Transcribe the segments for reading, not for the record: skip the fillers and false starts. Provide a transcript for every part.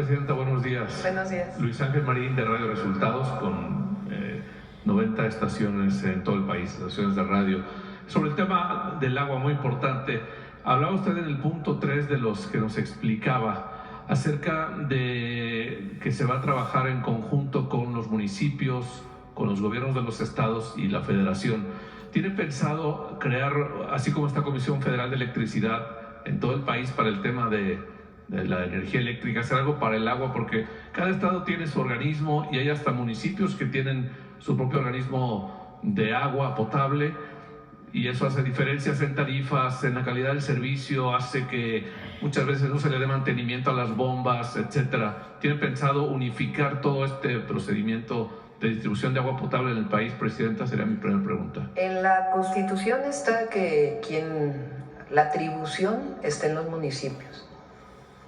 Presidenta? Buenos días. Buenos días. Luis Ángel Marín, de Radio Resultados, con 90 estaciones en todo el país, estaciones de radio. Sobre el tema del agua, muy importante, hablaba usted en el punto 3 de los que nos explicaba acerca de que se va a trabajar en conjunto con los municipios, con los gobiernos de los estados y la federación. ¿Tiene pensado crear, así como esta Comisión Federal de Electricidad, en todo el país para el tema de la energía eléctrica, hacer algo para el agua? Porque cada estado tiene su organismo y hay hasta municipios que tienen su propio organismo de agua potable, y eso hace diferencias en tarifas, en la calidad del servicio, hace que muchas veces no se le dé mantenimiento a las bombas, etcétera. ¿Tiene pensado unificar todo este procedimiento de distribución de agua potable en el país, Presidenta? Sería mi primera pregunta. En la Constitución está que la atribución está en los municipios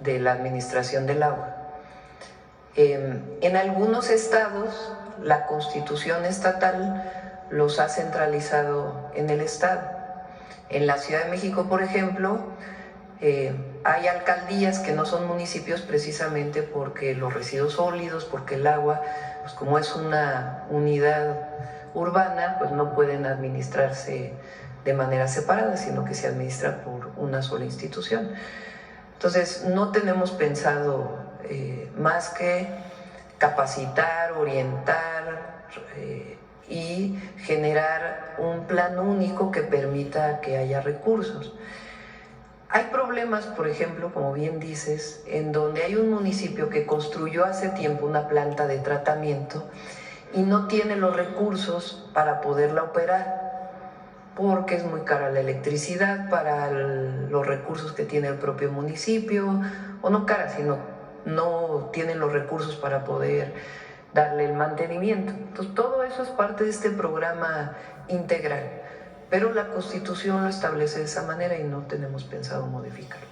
de la administración del agua. En algunos estados la Constitución estatal los ha centralizado en el estado. En la Ciudad de México, por ejemplo, hay alcaldías que no son municipios precisamente porque los residuos sólidos, porque el agua, pues como es una unidad urbana, pues no pueden administrarse de manera separada, sino que se administra por una sola institución. Entonces, no tenemos pensado más que capacitar, orientar y generar un plan único que permita que haya recursos. Hay problemas, por ejemplo, como bien dices, en donde hay un municipio que construyó hace tiempo una planta de tratamiento y no tiene los recursos para poderla operar, porque es muy cara la electricidad para los recursos que tiene el propio municipio, o no cara, sino no tienen los recursos para poder darle el mantenimiento. Entonces, todo eso es parte de este programa integral, pero la Constitución lo establece de esa manera y no tenemos pensado modificarlo.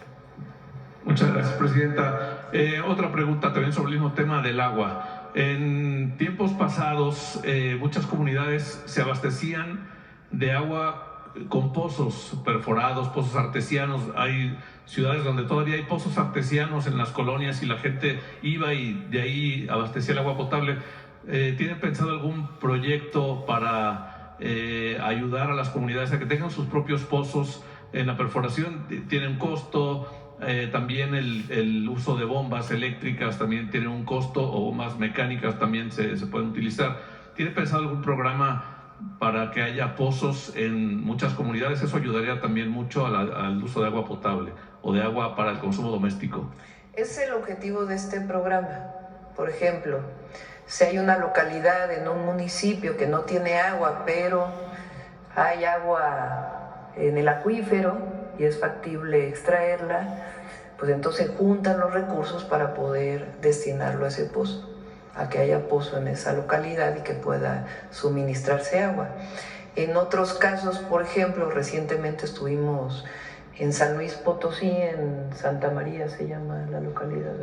Muchas gracias, Presidenta. Otra pregunta también sobre el mismo tema del agua. En tiempos pasados, muchas comunidades se abastecían de agua con pozos perforados, pozos artesianos. Hay ciudades donde todavía hay pozos artesianos en las colonias y la gente iba y de ahí abastecía el agua potable. ¿Tienen pensado algún proyecto para ayudar a las comunidades a que tengan sus propios pozos? En la perforación tiene un costo, también el uso de bombas eléctricas también tiene un costo, o bombas mecánicas también se pueden utilizar. ¿Tiene pensado algún programa para que haya pozos en muchas comunidades? Eso ayudaría también mucho al uso de agua potable o de agua para el consumo doméstico. Es el objetivo de este programa. Por ejemplo, si hay una localidad en un municipio que no tiene agua, pero hay agua en el acuífero y es factible extraerla, pues entonces juntan los recursos para poder destinarlo a ese pozo, a que haya pozo en esa localidad y que pueda suministrarse agua. En otros casos, por ejemplo, recientemente estuvimos en San Luis Potosí, en Santa María se llama la localidad.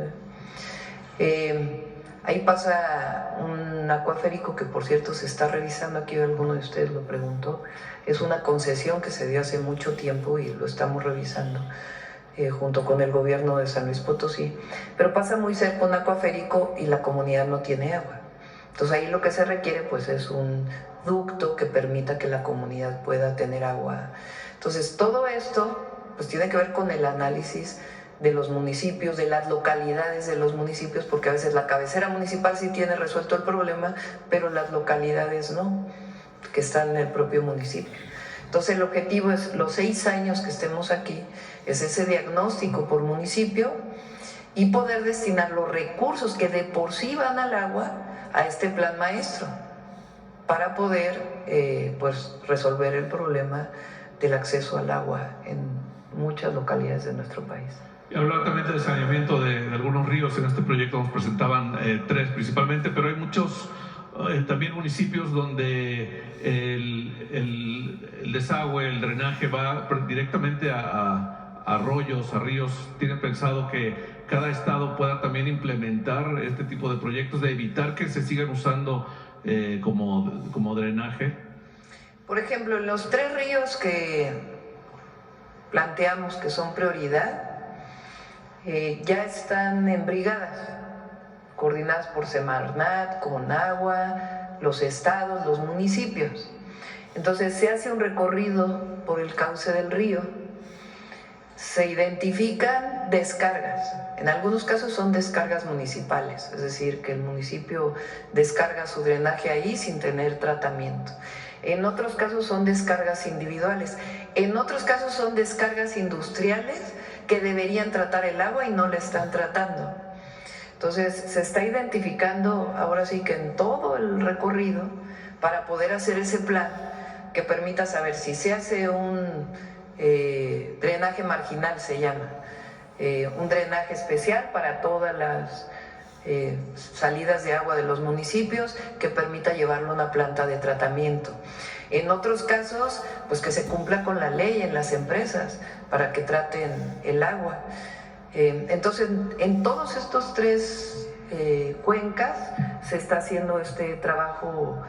Ahí pasa un acuaférico que, por cierto, se está revisando, aquí alguno de ustedes lo preguntó. Es una concesión que se dio hace mucho tiempo y lo estamos revisando junto con el gobierno de San Luis Potosí, pero pasa muy cerca un acuaférico y la comunidad no tiene agua. Entonces ahí lo que se requiere pues es un ducto que permita que la comunidad pueda tener agua. Entonces todo esto pues tiene que ver con el análisis de los municipios, de las localidades de los municipios, porque a veces la cabecera municipal sí tiene resuelto el problema, pero las localidades no, que están en el propio municipio. Entonces el objetivo es, los 6 años que estemos aquí, es ese diagnóstico por municipio y poder destinar los recursos que de por sí van al agua a este plan maestro para poder pues resolver el problema del acceso al agua en muchas localidades de nuestro país. Y hablar también del saneamiento de algunos ríos. En este proyecto nos presentaban 3 principalmente, pero hay muchos también municipios donde el desagüe, el drenaje va directamente a arroyos, a ríos. ¿Tienen pensado que cada estado pueda también implementar este tipo de proyectos de evitar que se sigan usando como drenaje? Por ejemplo, los 3 ríos que planteamos que son prioridad ya están en brigadas. coordinadas por Semarnat, Conagua, los estados, los municipios. Entonces se hace un recorrido por el cauce del río, se identifican descargas, en algunos casos son descargas municipales, es decir, que el municipio descarga su drenaje ahí sin tener tratamiento. En otros casos son descargas individuales, en otros casos son descargas industriales que deberían tratar el agua y no la están tratando. Entonces se está identificando ahora sí que en todo el recorrido para poder hacer ese plan que permita saber si se hace un drenaje marginal, se llama, un drenaje especial para todas las salidas de agua de los municipios que permita llevarlo a una planta de tratamiento. En otros casos, pues que se cumpla con la ley en las empresas para que traten el agua. Entonces, en todos estos tres cuencas se está haciendo este trabajo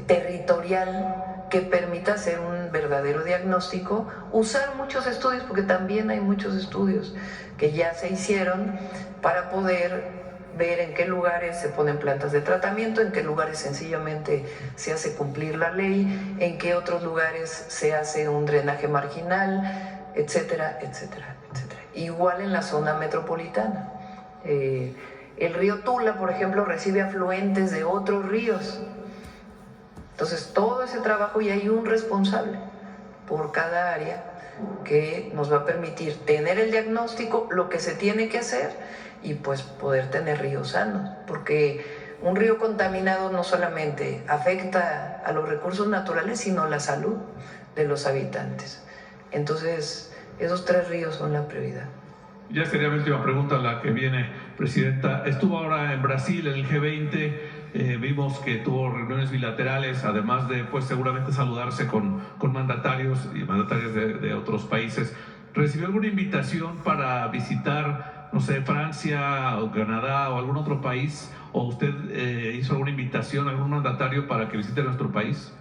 territorial que permita hacer un verdadero diagnóstico, usar muchos estudios, porque también hay muchos estudios que ya se hicieron para poder ver en qué lugares se ponen plantas de tratamiento, en qué lugares sencillamente se hace cumplir la ley, en qué otros lugares se hace un drenaje marginal, etcétera, etcétera, etcétera. Igual en la zona metropolitana. El río Tula, por ejemplo, recibe afluentes de otros ríos. Entonces, todo ese trabajo, y hay un responsable por cada área que nos va a permitir tener el diagnóstico, lo que se tiene que hacer y pues poder tener ríos sanos, porque un río contaminado no solamente afecta a los recursos naturales, sino la salud de los habitantes. Entonces, esos tres ríos son la prioridad. Ya sería mi última pregunta la que viene, Presidenta. Estuvo ahora en Brasil, en el G20, vimos que tuvo reuniones bilaterales, además de pues seguramente saludarse con mandatarios y mandatarias de otros países. ¿Recibió alguna invitación para visitar, no sé, Francia o Canadá o algún otro país? ¿O usted hizo alguna invitación a algún mandatario para que visite nuestro país?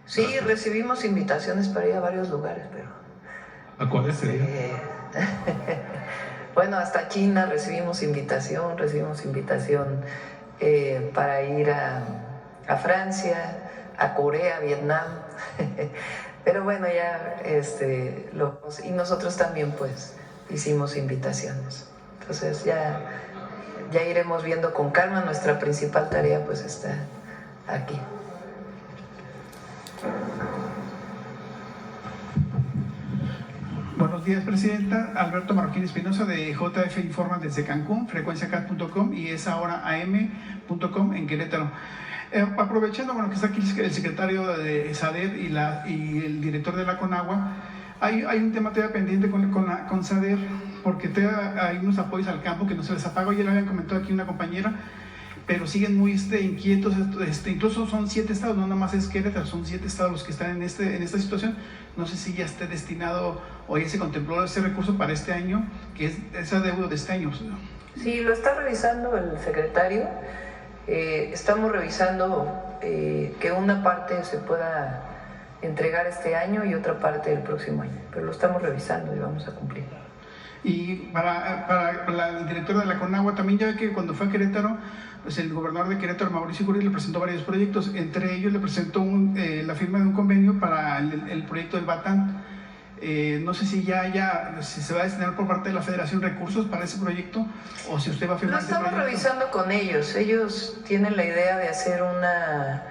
Sí, gracias. Recibimos invitaciones para ir a varios lugares, pero... ¿A cuáles serían? Bueno, hasta China recibimos invitación para ir a Francia, a Corea, a Vietnam. Pero bueno, ya y nosotros también pues hicimos invitaciones. Entonces ya iremos viendo con calma. Nuestra principal tarea pues está aquí. Buenos días, Presidenta. Alberto Marroquín Espinosa de JF Informa desde Cancún, frecuenciacat.com y es ahora am.com en Querétaro. Aprovechando que está aquí el secretario de SADER y el director de la Conagua, hay un tema todavía pendiente con SADER, porque hay unos apoyos al campo que no se les apaga. Ya lo habían comentado aquí una compañera, pero siguen muy inquietos. Incluso son 7 estados, no nada más es Querétaro, son 7 estados los que están en esta situación. No sé si ya esté destinado o ya se contempló ese recurso para este año, que es ese adeudo de este año. Sí, lo está revisando el secretario. Estamos revisando que una parte se pueda entregar este año y otra parte el próximo año, pero lo estamos revisando y vamos a cumplir. Y para el director de la Conagua, también ya ve que cuando fue a Querétaro, pues el gobernador de Querétaro, Mauricio Curi, le presentó varios proyectos. Entre ellos le presentó la firma de un convenio para el proyecto del Batán. No sé si si se va a destinar por parte de la Federación recursos para ese proyecto o si usted va a firmar ese proyecto. Lo estamos revisando con ellos. Ellos tienen la idea de hacer una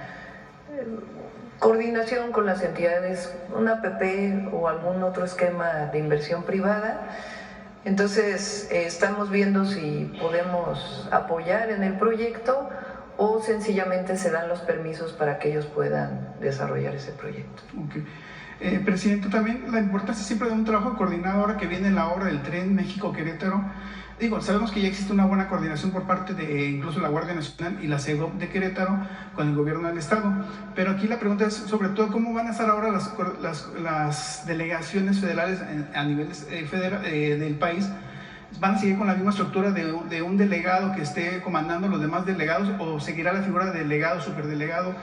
coordinación con las entidades, una APP o algún otro esquema de inversión privada. Entonces, estamos viendo si podemos apoyar en el proyecto o sencillamente se dan los permisos para que ellos puedan desarrollar ese proyecto. Okay. Presidente, también la importancia siempre de un trabajo coordinado ahora que viene la obra del tren México-Querétaro. Sabemos que ya existe una buena coordinación por parte de incluso la Guardia Nacional y la CEGOP de Querétaro con el gobierno del estado, pero aquí la pregunta es sobre todo cómo van a estar ahora las delegaciones federales a nivel del país. ¿Van a seguir con la misma estructura de un delegado que esté comandando los demás delegados o seguirá la figura de delegado, superdelegado?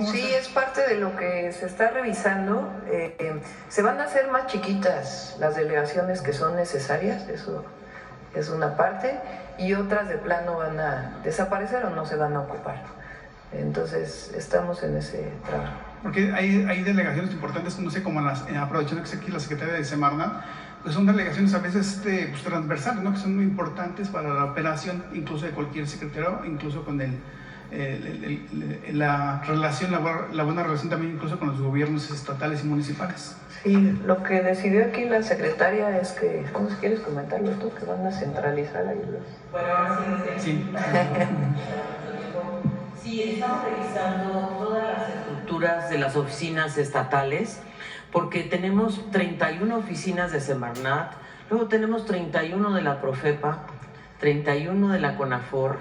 Sí, es parte de lo que se está revisando. Se van a hacer más chiquitas las delegaciones que son necesarias, eso es una parte, y otras de plano van a desaparecer o no se van a ocupar. Entonces estamos en ese trabajo. Porque hay delegaciones importantes, no sé, como aprovechando que está aquí la secretaria de Semarnat, pues son delegaciones a veces pues, transversales, ¿no? Que son muy importantes para la operación, incluso de cualquier secretario, incluso con la relación, la buena relación también incluso con los gobiernos estatales y municipales. Sí, lo que decidió aquí la secretaria es que, ¿cómo quieres comentarlo tú? Que van a centralizar ahí los... Bueno, ahora sí. Sí, estamos revisando todas las estructuras de las oficinas estatales, porque tenemos 31 oficinas de Semarnat, luego tenemos 31 de la Profepa, 31 de la CONAFOR,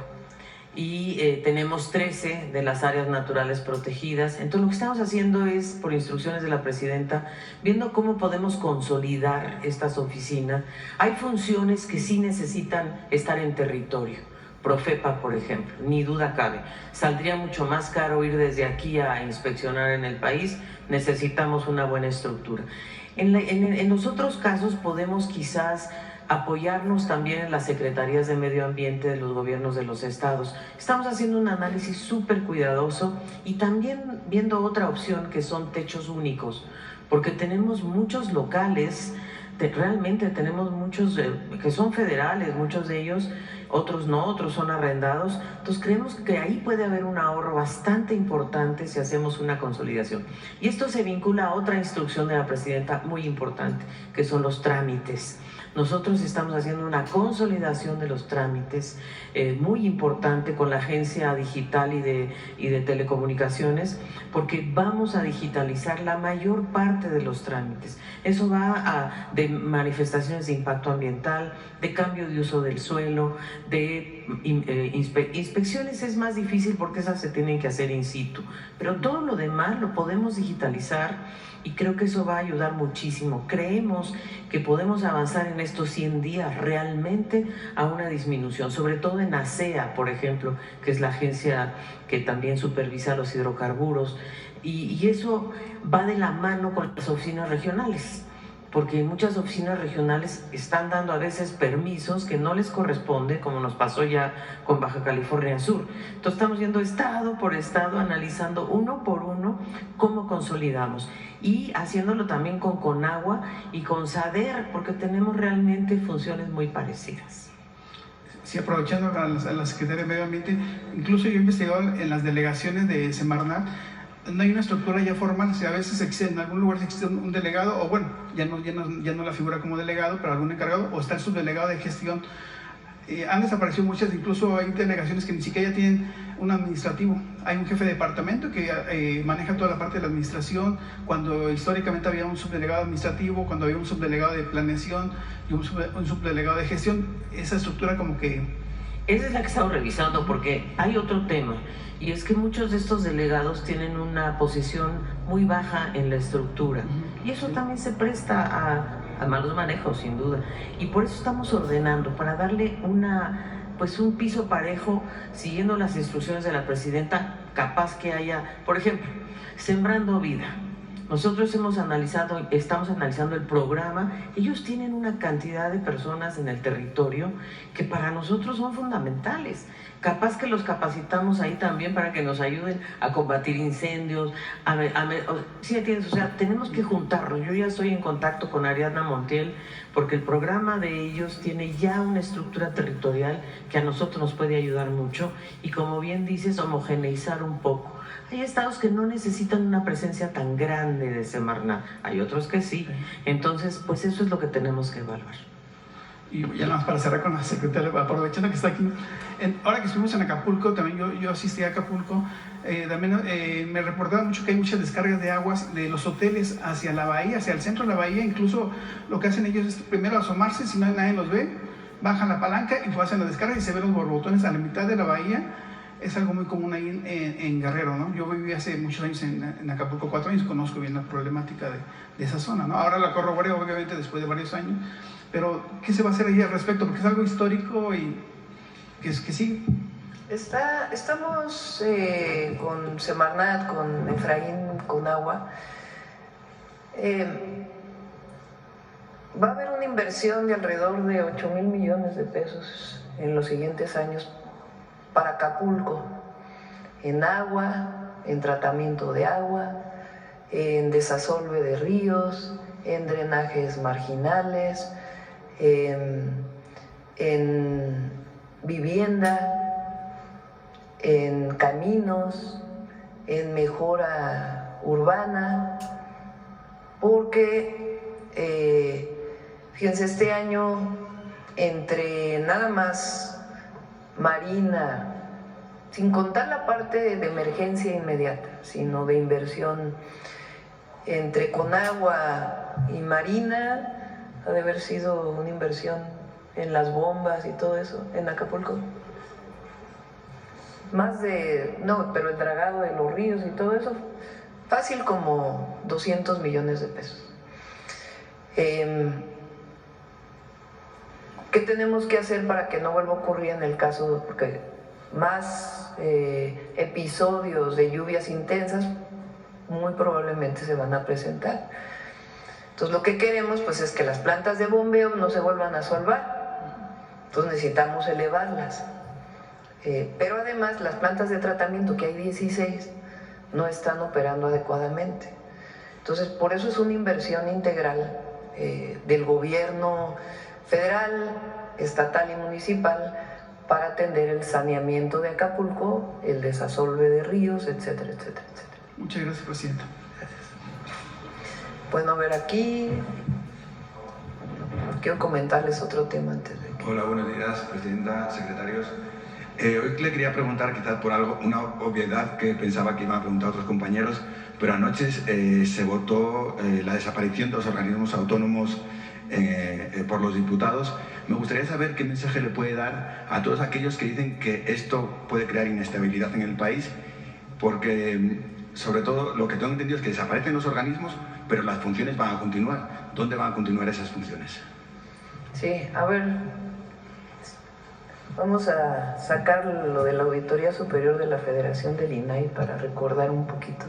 y tenemos 13 de las áreas naturales protegidas. Entonces lo que estamos haciendo es, por instrucciones de la presidenta, viendo cómo podemos consolidar estas oficinas. Hay funciones que sí necesitan estar en territorio. Profepa, por ejemplo, ni duda cabe. Saldría mucho más caro ir desde aquí a inspeccionar en el país. Necesitamos una buena estructura. En los otros casos podemos quizás apoyarnos también en las secretarías de medio ambiente de los gobiernos de los estados. Estamos haciendo un análisis súper cuidadoso y también viendo otra opción, que son techos únicos, porque tenemos muchos locales, realmente tenemos muchos que son federales, muchos de ellos, otros no, otros son arrendados. Entonces creemos que ahí puede haber un ahorro bastante importante si hacemos una consolidación. Y esto se vincula a otra instrucción de la presidenta muy importante, que son los trámites. Nosotros estamos haciendo una consolidación de los trámites muy importante con la Agencia Digital y de Telecomunicaciones, porque vamos a digitalizar la mayor parte de los trámites. Eso va de manifestaciones de impacto ambiental, de cambio de uso del suelo, de inspecciones es más difícil porque esas se tienen que hacer in situ, pero todo lo demás lo podemos digitalizar. Y creo que eso va a ayudar muchísimo. Creemos que podemos avanzar en estos 100 días realmente a una disminución, sobre todo en ASEA, por ejemplo, que es la agencia que también supervisa los hidrocarburos. Y eso va de la mano con las oficinas regionales, porque muchas oficinas regionales están dando a veces permisos que no les corresponde, como nos pasó ya con Baja California Sur. Entonces estamos viendo estado por estado, analizando uno por uno cómo consolidamos, y haciéndolo también con CONAGUA y con SADER, porque tenemos realmente funciones muy parecidas. Sí, aprovechando a la Secretaría de Medio Ambiente, incluso yo he investigado en las delegaciones de Semarnat, no hay una estructura ya formal. O sea, a veces existe, en algún lugar existe un delegado, o bueno, ya no la figura como delegado, pero algún encargado, o está el subdelegado de gestión. Han desaparecido muchas, incluso hay delegaciones que ni siquiera ya tienen un administrativo. Hay un jefe de departamento que maneja toda la parte de la administración, cuando históricamente había un subdelegado administrativo, cuando había un subdelegado de planeación y un subdelegado de gestión. Esa estructura como que... Esa es la que estamos revisando, porque hay otro tema, y es que muchos de estos delegados tienen una posición muy baja en la estructura, y eso también se presta a malos manejos, sin duda, y por eso estamos ordenando, para darle un piso parejo, siguiendo las instrucciones de la presidenta. Capaz que haya, por ejemplo, Sembrando Vida. Nosotros estamos analizando el programa. Ellos tienen una cantidad de personas en el territorio que para nosotros son fundamentales. Capaz que los capacitamos ahí también para que nos ayuden a combatir incendios. ¿Sí entiendes? O sea, tenemos que juntarnos. Yo ya estoy en contacto con Ariadna Montiel, porque el programa de ellos tiene ya una estructura territorial que a nosotros nos puede ayudar mucho, y como bien dices, homogeneizar un poco. Hay estados que no necesitan una presencia tan grande de Semarnat, hay otros que sí. Entonces, pues eso es lo que tenemos que evaluar. Y ya nada más para cerrar con la secretaria, aprovechando que está aquí. Ahora que estuvimos en Acapulco, también yo asistí a Acapulco, también me reportaba mucho que hay muchas descargas de aguas de los hoteles hacia la bahía, hacia el centro de la bahía. Incluso lo que hacen ellos es primero asomarse, si nadie los ve, bajan la palanca y hacen la descarga y se ven los borbotones a la mitad de la bahía. Es algo muy común ahí en Guerrero, ¿no? Yo viví hace muchos años en Acapulco, 4 años, conozco bien la problemática de esa zona, ¿no? Ahora la corroboré, obviamente, después de varios años, pero ¿qué se va a hacer ahí al respecto? Porque es algo histórico y que sí. Estamos con Semarnat, con Efraín, con Agua. Va a haber una inversión de alrededor de 8,000 millones de pesos en los siguientes años para Acapulco, en agua, en tratamiento de agua, en desasolve de ríos, en drenajes marginales, en vivienda, en caminos, en mejora urbana, porque fíjense, este año entre nada más Marina, sin contar la parte de emergencia inmediata, sino de inversión, entre Conagua y Marina, ha de haber sido una inversión en las bombas y todo eso, en Acapulco. Más de, no, pero el dragado de los ríos y todo eso, fácil como 200 millones de pesos. ¿Qué tenemos que hacer para que no vuelva a ocurrir en el caso? Porque más episodios de lluvias intensas muy probablemente se van a presentar. Entonces lo que queremos pues es que las plantas de bombeo no se vuelvan a solvar. Entonces necesitamos elevarlas. Pero además las plantas de tratamiento, que hay 16, no están operando adecuadamente. Entonces por eso es una inversión integral del gobierno federal, estatal y municipal para atender el saneamiento de Acapulco, el desasolve de ríos, etcétera, etcétera, etcétera. Muchas gracias, Presidenta. Gracias. Bueno, a ver, aquí quiero comentarles otro tema antes de que... Hola, buenos días, Presidenta, secretarios. Hoy le quería preguntar, quizás por algo, una obviedad que pensaba que iban a preguntar otros compañeros, pero anoche se votó la desaparición de los organismos autónomos por los diputados. Me gustaría saber qué mensaje le puede dar a todos aquellos que dicen que esto puede crear inestabilidad en el país, porque sobre todo lo que tengo entendido es que desaparecen los organismos, pero las funciones van a continuar. ¿Dónde van a continuar esas funciones? Sí, a ver, vamos a sacar lo de la Auditoría Superior de la Federación del INAI para recordar un poquito.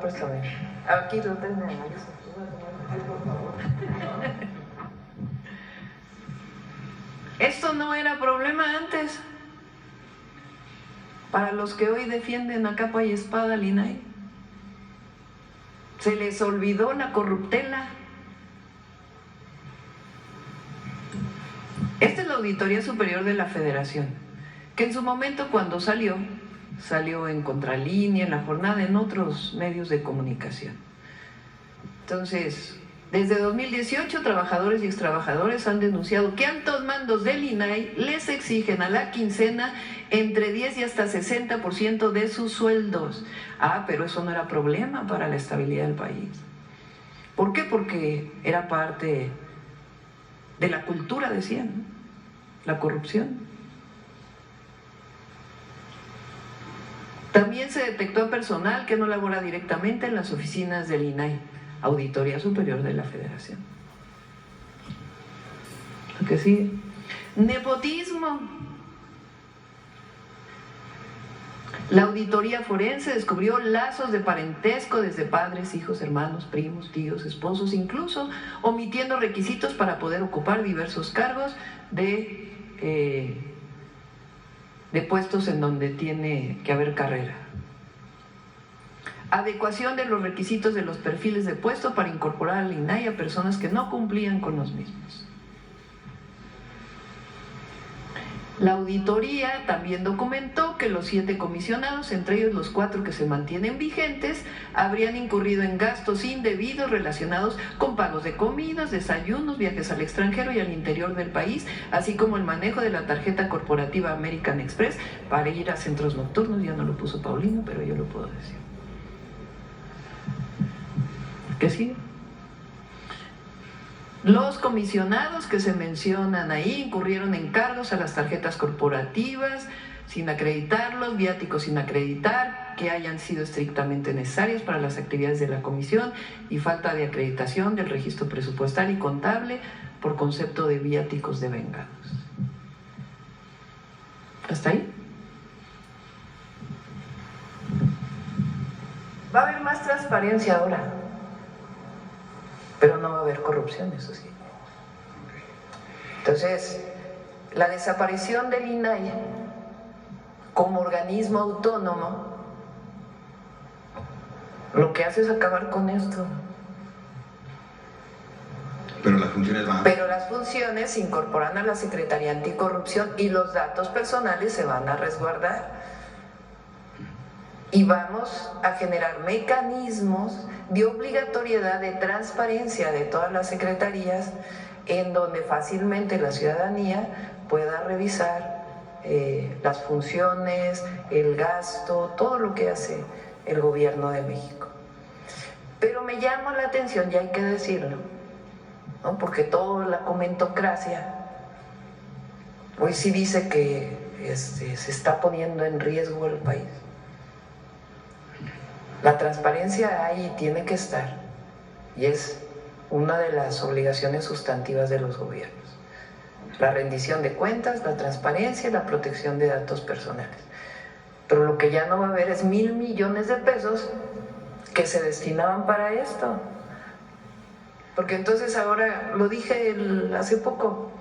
Préstame. Aquí lo tengo. Por favor. Esto no era problema antes. Para los que hoy defienden a capa y espada al INAI, se les olvidó la corruptela. Esta es la Auditoría Superior de la Federación, que en su momento cuando salió en Contralínea, en La Jornada, en otros medios de comunicación. Entonces, desde 2018, trabajadores y extrabajadores han denunciado que altos mandos del INAI les exigen a la quincena entre 10 y hasta 60% de sus sueldos. Pero eso no era problema para la estabilidad del país. ¿Por qué? Porque era parte de la cultura, decían, ¿no? La corrupción. También se detectó a personal que no labora directamente en las oficinas del INAI, Auditoría Superior de la Federación. Lo que sigue. Nepotismo. La auditoría forense descubrió lazos de parentesco desde padres, hijos, hermanos, primos, tíos, esposos, incluso omitiendo requisitos para poder ocupar diversos cargos de puestos en donde tiene que haber carrera. Adecuación de los requisitos de los perfiles de puesto para incorporar al INAI a personas que no cumplían con los mismos. La auditoría también documentó que los 7 comisionados, entre ellos los 4 que se mantienen vigentes, habrían incurrido en gastos indebidos relacionados con pagos de comidas, desayunos, viajes al extranjero y al interior del país, así como el manejo de la tarjeta corporativa American Express para ir a centros nocturnos. Ya no lo puso Paulino, pero yo lo puedo decir. ¿Qué sigue? Los comisionados que se mencionan ahí incurrieron en cargos a las tarjetas corporativas sin acreditarlos, viáticos sin acreditar, que hayan sido estrictamente necesarios para las actividades de la comisión y falta de acreditación del registro presupuestal y contable por concepto de viáticos devengados. ¿Hasta ahí? Va a haber más transparencia ahora, pero no va a haber corrupción, eso sí. Entonces, la desaparición del INAI como organismo autónomo lo que hace es acabar con esto. Pero las funciones van... Pero las funciones se incorporan a la Secretaría Anticorrupción y los datos personales se van a resguardar. Y vamos a generar mecanismos de obligatoriedad de transparencia de todas las secretarías en donde fácilmente la ciudadanía pueda revisar las funciones, el gasto, todo lo que hace el gobierno de México. Pero me llama la atención, y hay que decirlo, ¿no? Porque toda la comentocracia hoy sí dice que se está poniendo en riesgo el país. La transparencia ahí tiene que estar y es una de las obligaciones sustantivas de los gobiernos. La rendición de cuentas, la transparencia y la protección de datos personales. Pero lo que ya no va a haber es 1,000 millones de pesos que se destinaban para esto. Porque entonces ahora, lo dije hace poco,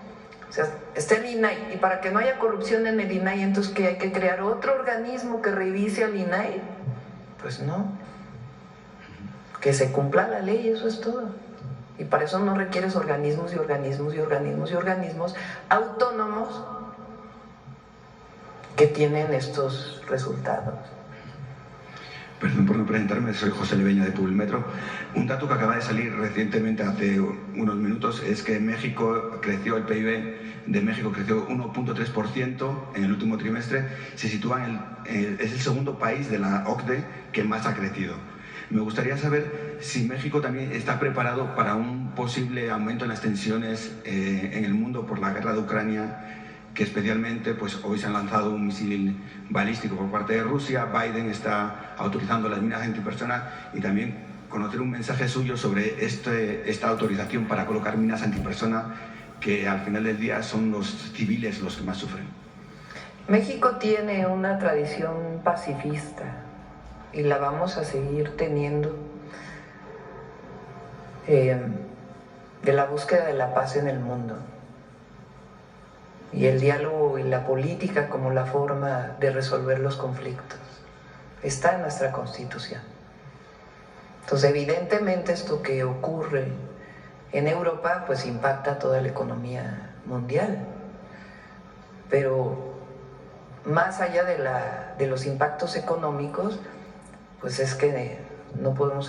o sea, está el INAI, y para que no haya corrupción en el INAI, entonces ¿qué? ¿Hay que crear otro organismo que revise al INAI? Pues no. Que se cumpla la ley, eso es todo. Y para eso no requieres organismos y organismos y organismos y organismos autónomos que tienen estos resultados. Perdón por no presentarme, soy José Leveña de Publimetro. Un dato que acaba de salir recientemente, hace unos minutos, es que México creció, el PIB de México creció 1.3% en el último trimestre. Se sitúa es el segundo país de la OCDE que más ha crecido. Me gustaría saber si México también está preparado para un posible aumento en las tensiones en el mundo por la guerra de Ucrania, que especialmente pues hoy se han lanzado un misil balístico por parte de Rusia. Biden está autorizando las minas antipersona, y también conocer un mensaje suyo sobre esta autorización para colocar minas antipersona, que al final del día son los civiles los que más sufren. México tiene una tradición pacifista y la vamos a seguir teniendo, de la búsqueda de la paz en el mundo. Y el diálogo y la política como la forma de resolver los conflictos. Está en nuestra Constitución. Entonces, evidentemente, esto que ocurre en Europa, pues impacta a toda la economía mundial. Pero más allá de los impactos económicos, pues es que no podemos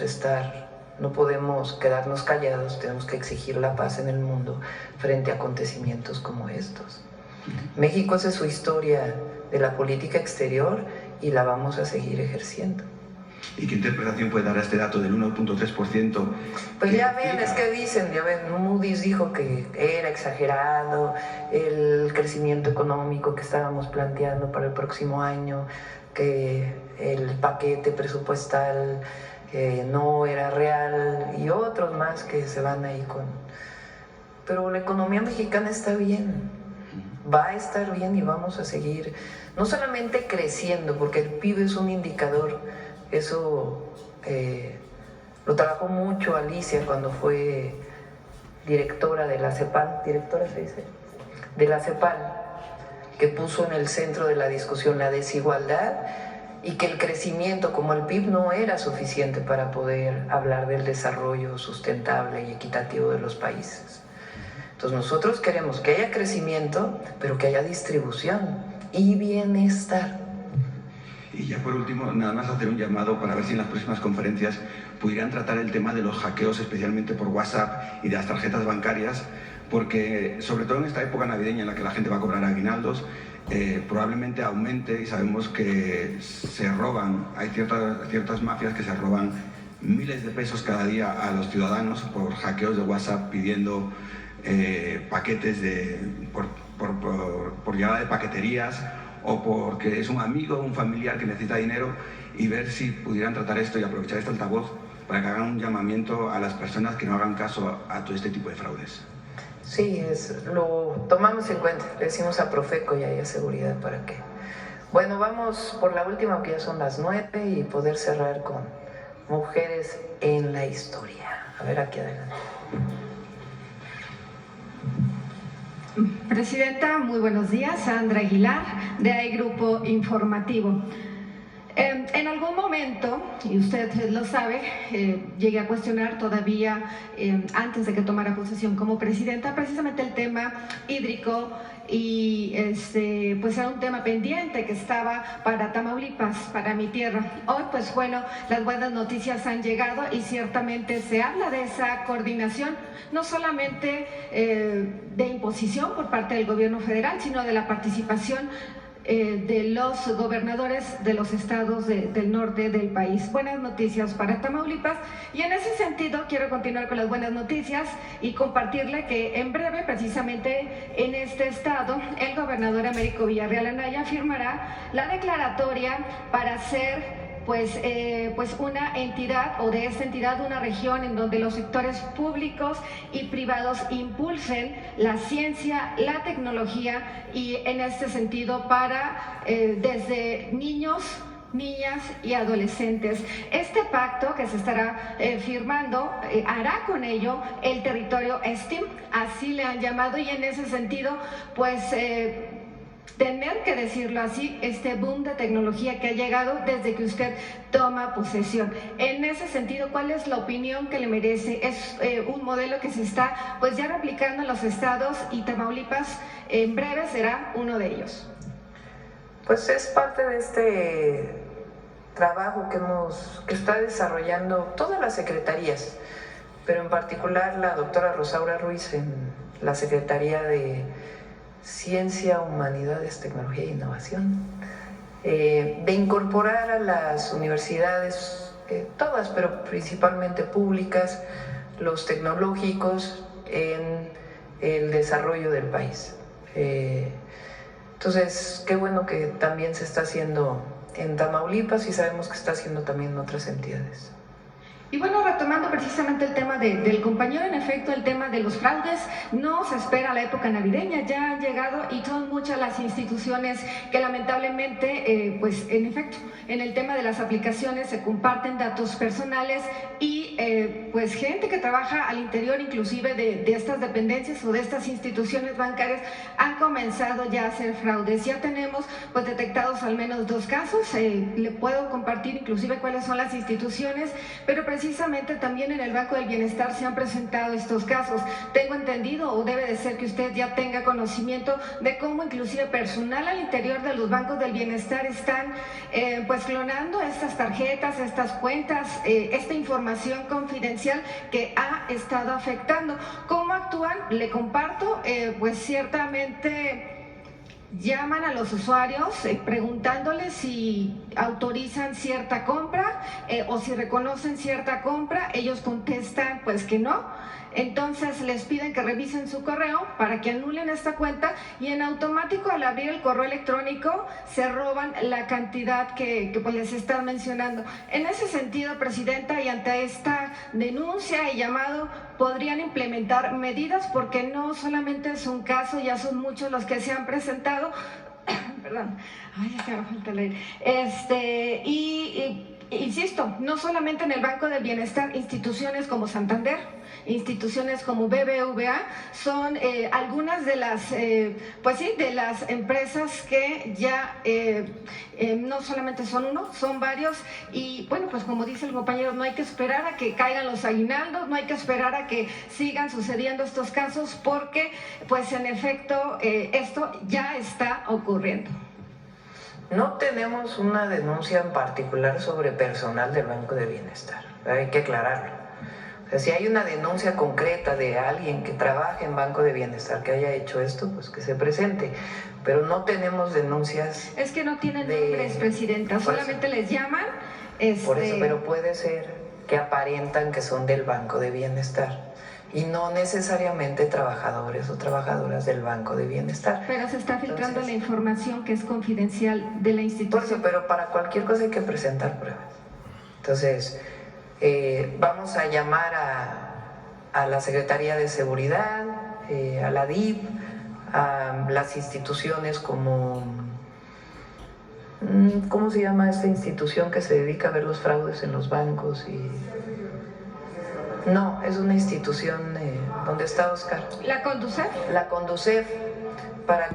quedarnos callados, tenemos que exigir la paz en el mundo frente a acontecimientos como estos. México hace su historia de la política exterior y la vamos a seguir ejerciendo. ¿Y qué interpretación puede dar a este dato del 1.3%? Pues ya ven, es que dicen, Moody's dijo que era exagerado el crecimiento económico que estábamos planteando para el próximo año, que el paquete presupuestal no era real, y otros más que se van ahí con... Pero la economía mexicana está bien. Va a estar bien y vamos a seguir, no solamente creciendo, porque el PIB es un indicador, eso lo trabajó mucho Alicia cuando fue directora de la CEPAL, directora se dice, de la CEPAL, que puso en el centro de la discusión la desigualdad y que el crecimiento como el PIB no era suficiente para poder hablar del desarrollo sustentable y equitativo de los países. Entonces nosotros queremos que haya crecimiento, pero que haya distribución y bienestar. Y ya por último, nada más hacer un llamado para ver si en las próximas conferencias pudieran tratar el tema de los hackeos, especialmente por WhatsApp, y de las tarjetas bancarias, porque sobre todo en esta época navideña en la que la gente va a cobrar aguinaldos, probablemente aumente, y sabemos que se roban, hay ciertas mafias que se roban miles de pesos cada día a los ciudadanos por hackeos de WhatsApp pidiendo paquetes por llegada de paqueterías, o porque es un amigo o un familiar que necesita dinero, y ver si pudieran tratar esto y aprovechar este altavoz para que hagan un llamamiento a las personas que no hagan caso a todo este tipo de fraudes. Sí, lo tomamos en cuenta, le decimos a Profeco y haya seguridad para que... Bueno, vamos por la última, que ya son las 9, y poder cerrar mujeres en la historia. A ver, aquí adelante. Presidenta, muy buenos días. Sandra Aguilar, de AI Grupo Informativo. En algún momento, y usted lo sabe, llegué a cuestionar todavía antes de que tomara posesión como presidenta precisamente el tema hídrico y pues era un tema pendiente que estaba para Tamaulipas, para mi tierra. Hoy pues bueno, las buenas noticias han llegado y ciertamente se habla de esa coordinación, no solamente de imposición por parte del gobierno federal, sino de la participación de los gobernadores de los estados del norte del país. Buenas noticias para Tamaulipas y en ese sentido quiero continuar con las buenas noticias y compartirle que en breve, precisamente en este estado, el gobernador Américo Villarreal Anaya firmará la declaratoria para hacer pues una entidad o de esta entidad una región en donde los sectores públicos y privados impulsen la ciencia, la tecnología y en este sentido para desde niños, niñas y adolescentes. Este pacto que se estará firmando hará con ello el territorio STEAM, así le han llamado, y en ese sentido pues tener que decirlo así, este boom de tecnología que ha llegado desde que usted toma posesión. En ese sentido, ¿cuál es la opinión que le merece? Es un modelo que se está pues ya replicando en los estados y Tamaulipas en breve será uno de ellos. Pues es parte de este trabajo que está desarrollando todas las secretarías, pero en particular la doctora Rosaura Ruiz en la Secretaría de Ciencia, Humanidades, Tecnología e Innovación, de incorporar a las universidades, todas, pero principalmente públicas, los tecnológicos en el desarrollo del país. Entonces, qué bueno que también se está haciendo en Tamaulipas y sabemos que está haciendo también en otras entidades. Y bueno, retomando precisamente el tema del compañero, en efecto, el tema de los fraudes, no se espera la época navideña, ya han llegado y son muchas las instituciones que lamentablemente, pues en efecto, en el tema de las aplicaciones se comparten datos personales y pues gente que trabaja al interior inclusive de estas dependencias o de estas instituciones bancarias han comenzado ya a hacer fraudes. Ya tenemos pues detectados al menos 2 casos, le puedo compartir inclusive cuáles son las instituciones, pero precisamente también en el Banco del Bienestar se han presentado estos casos. Tengo entendido, o debe de ser que usted ya tenga conocimiento de cómo inclusive personal al interior de los bancos del bienestar están pues clonando estas tarjetas, estas cuentas, esta información confidencial que ha estado afectando. ¿Cómo actúan? Le comparto, pues ciertamente llaman a los usuarios preguntándoles si autorizan cierta compra o si reconocen cierta compra. Ellos contestan pues que no. Entonces les piden que revisen su correo para que anulen esta cuenta y en automático al abrir el correo electrónico se roban la cantidad que pues les están mencionando. En ese sentido, Presidenta, y ante esta denuncia y llamado, podrían implementar medidas porque no solamente es un caso, ya son muchos los que se han presentado. Perdón, ay, acá me falta el aire. Insisto, no solamente en el Banco del Bienestar, instituciones como Santander, instituciones como BBVA, son algunas de las, pues sí, de las empresas que ya no solamente son uno, son varios y bueno, pues como dice el compañero, no hay que esperar a que caigan los aguinaldos, no hay que esperar a que sigan sucediendo estos casos porque pues en efecto esto ya está ocurriendo. No tenemos una denuncia en particular sobre personal del Banco de Bienestar, hay que aclararlo. O sea, si hay una denuncia concreta de alguien que trabaje en Banco de Bienestar que haya hecho esto, pues que se presente. Pero no tenemos denuncias. Es que no tienen nombres, Presidenta, solamente les llaman. Por eso, pero puede ser que aparentan que son del Banco de Bienestar y no necesariamente trabajadores o trabajadoras del Banco de Bienestar. Pero se está filtrando la información que es confidencial de la institución. Por eso, pero para cualquier cosa hay que presentar pruebas. Entonces, vamos a llamar a la Secretaría de Seguridad, a la DIF, a las instituciones como ¿Cómo se llama esta institución que se dedica a ver los fraudes en los bancos? No, es una institución donde está Oscar. ¿La Conducef? La Conducef, para